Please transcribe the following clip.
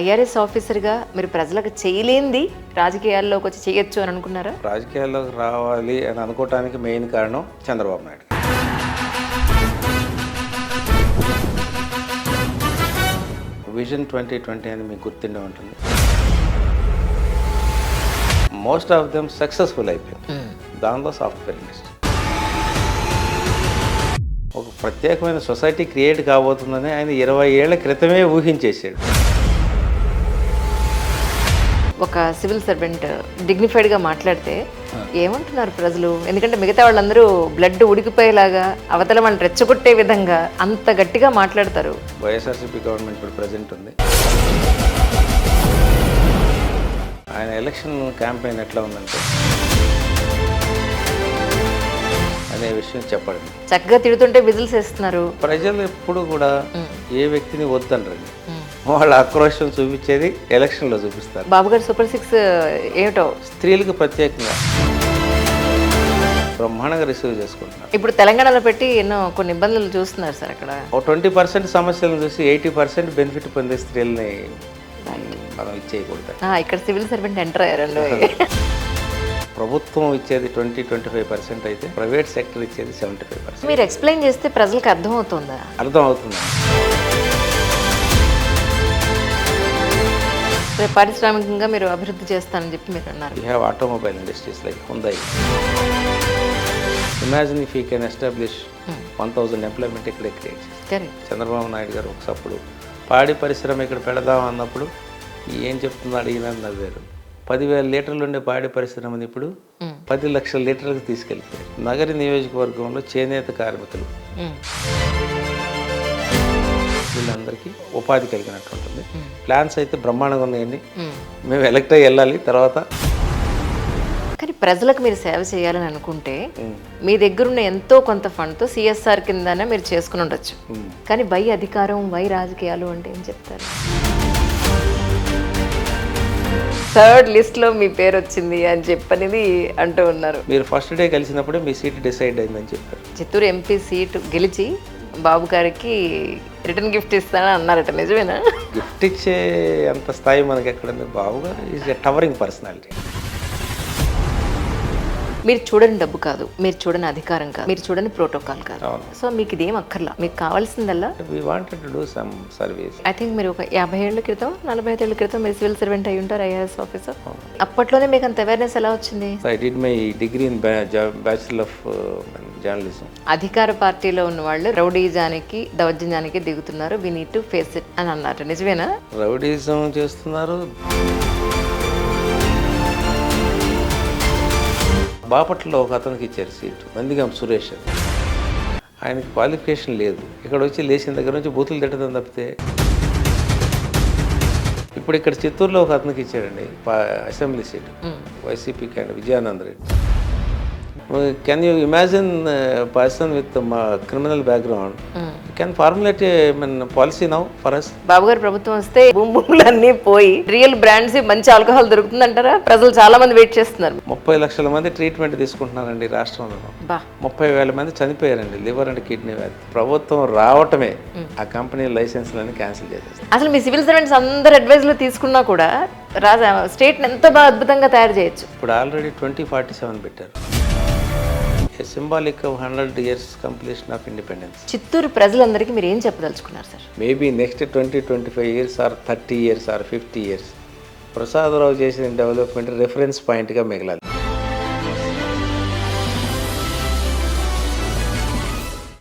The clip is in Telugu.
ఐఆర్ఎస్ ఆఫీసర్గా మీరు ప్రజలకు చేయలేంది రాజకీయాల్లోకి వచ్చి చేయొచ్చు అని అనుకున్నారా? రాజకీయాల్లోకి రావాలి అని అనుకోవటానికి మెయిన్ కారణం చంద్రబాబు నాయుడు. విజన్ 2020 అని మీకు గుర్తుండే ఉంటుంది. మోస్ట్ ఆఫ్ దెమ్ సక్సెస్ఫుల్ అయిపోయింది. దానిలో సాఫ్ట్వేర్ ఇండస్ట్రీ ఒక ప్రత్యేకమైన సొసైటీ క్రియేట్ కాబోతుందని ఆయన 20 ఏళ్ల క్రితమే ఊహించేసాడు. ఒక సివిల్ సర్వెంట్ డిగ్నిఫైడ్గా మాట్లాడితే ఏమంటున్నారు ప్రజలు? ఎందుకంటే మిగతా వాళ్ళందరూ బ్లడ్ ఉడికిపోయేలాగా అవతల వాళ్ళని రెచ్చగొట్టే విధంగా అంత గట్టిగా మాట్లాడతారు. వైఎస్ఆర్సీపీ గవర్నమెంట్ ఇప్పుడు ప్రజెంట్ ఉంది. ఆయన ఎలక్షన్ క్యాంపెయిన్ ఎట్లా ఉందంటే అనే విషయం చెప్పండి. చక్కగా తిడుతుంటే విజిల్స్ వేస్తున్నారు. ప్రజలు ఎప్పుడు కూడా ఏ వ్యక్తిని వద్దనరండి, వాళ్ళ ఆక్రోషం చూపించేది ఎలక్షన్లో చూపిస్తారు. బాబు గారు సూపర్ 6 ఏమిటో స్త్రీలకు ప్రత్యేకంగా బ్రహ్మాండంగా రిసీవ్ చేసుకుంటున్నారు. ఇప్పుడు తెలంగాణలో పెట్టి ఎన్నో కొన్ని ఇబ్బందులు చూస్తున్నారు సార్. అక్కడ ఒక 20% సమస్యలను చూసి 80% బెనిఫిట్ పొందే స్త్రీలని మనం ఇచ్చేయకూడదు. ఇక్కడ సివిల్ సర్వెంట్ ఎంటర్ అయ్యారండి. ప్రభుత్వం ఇచ్చేది 20-25% అయితే ప్రైవేట్ సెక్టర్ ఇచ్చేది 75%. మీరు ఎక్స్ప్లెయిన్ చేస్తే ప్రజలకు అర్థమవుతుందా? అర్థం అవుతుంది. పారిశ్రామికంగా మీరు అభివృద్ధి చేస్తానని చెప్పి మీరు అన్నారు. We have automobile industries like Hyundai. Imagine if you can establish 1000 employment ఇక్కడే క్రియేట్ చేస్తారు. చంద్రబాబు నాయుడు గారు ఒకప్పుడు పాడి పరిశ్రమ ఇక్కడ పెడదాం అన్నప్పుడు ఏం చెప్తున్నాడు ఈయన నవ్వారు. 10,000 లీటర్లు ఉండే పాడి పరిశ్రమని ఇప్పుడు 10 లక్షల లీటర్లకు తీసుకెళ్ళిపోయారు. నగరి నియోజకవర్గంలో చేనేత కార్మికులు వీళ్ళందరికీ ఉపాధి కలిగినట్టు ఉంటుంది. ప్లాన్స్ అయితే బ్రహ్మాండంగా ఉన్నాయండి. మేము ఎలక్ట్ అయ్యి వెళ్ళాలి తర్వాత. కానీ ప్రజలకు మీరు సేవ చేయాలని అనుకుంటే మీ దగ్గరున్న ఎంతో కొంత ఫండ్తో సిఎస్ఆర్ కిందనే మీరు చేసుకుని ఉండొచ్చు. కానీ వై అధికారం, వై రాజకీయాలు అంటే ఏం చెప్తారు? 3rd లిస్ట్లో మీ పేరు వచ్చింది అని చెప్పనేది అంటూ ఉన్నారు. మీరు ఫస్ట్ డే కలిసినప్పుడే మీ సీట్ డిసైడ్ అయిందని చెప్పారు. చిత్తూరు ఎంపీ సీటు గెలిచి బాబు గారికి రిటర్న్ గిఫ్ట్ ఇస్తానని అన్నారట, నిజమేనా? గిఫ్ట్ ఇచ్చే అంత స్థాయి మనకి ఎక్కడుంది? బాబు గారు ఈజ్ ఎ టవరింగ్ పర్సనాలిటీ. మీరు చూడని డబ్బు కాదు, మీరు చూడని అధికారం కాదు, మీరు చూడని ప్రోటోకాల్ కాదు. సో మీకు ఇదేం అక్కర్లా. మీకు కావాల్సిందల్లా we wanted to do some service. I think మీరు ఒక 50 ఏళ్ల క్రితం 45 ఏళ్ల క్రితం మీరు సివిల్ సర్వెంట్ అయి ఉంటారు, ఐఆర్ఎస్ ఆఫీసర్. అప్పట్లోనే మీకు అంత అవేర్నెస్ ఎలా వచ్చింది? I did my degree in Bachelor of Journalism. అధికార పార్టీలో ఉన్న వాళ్ళు రౌడీజానికి దౌర్జన్యానికి దిగుతున్నారు, we need to face it అని అన్నారు, నిజమేనా? రౌడీజం చేస్తున్నారు. బాపట్లలో ఒక అతనికి ఇచ్చారు సీటు, నందిగం సురేష్. ఆయనకి క్వాలిఫికేషన్ లేదు. ఇక్కడ వచ్చి లేచిన దగ్గర నుంచి బూతులు తిట్టడం తప్పితే. ఇప్పుడు ఇక్కడ చిత్తూరులో ఒక అతనికి ఇచ్చాడండి assembly seat, YCP candidate Vijayanand Reddy. Can you imagine person with criminal background can formulate policy now for us? Babu గారు ప్రభుత్వం వస్తే భూములన్నీ పోయి రియల్ బ్రాండ్స్ మంచి ఆల్కహాల్ దొరుకుతుంది అంటారా? ప్రజలు చాలా మంది వెయిట్ చేస్తున్నారు. 30 లక్షల మంది ట్రీట్మెంట్ తీసుకుంటున్నారండి రాష్ట్రంలో. 30,000 మంది చనిపోయారండి లివర్ అండ్ కిడ్నీ వ్యాధి. ప్రభుత్వం రావటమే ఆ కంపెనీ లైసెన్స్లన్నీ క్యాన్సిల్ చేసేస్తారు. అసలు మీ సివిల్ సర్వెంట్స్ అందరు అడ్వైజ్లు తీసుకున్నా కూడా స్టేట్ని ఎంత బాగా అద్భుతంగా తయారు చేయొచ్చు. ఇప్పుడు ఆల్రెడీ 2047 పెట్టారు. Symbolic 100 years completion of independence. Chittoor ప్రజలందరికీ మీరు ఏం చెప్పదలుచుకున్నారు sir? Maybe next 20-25 years or 30 years or 50 years Prasadarao చేసిన డెవలప్మెంట్ రిఫరెన్స్ పాయింట్గా మిగలాలి.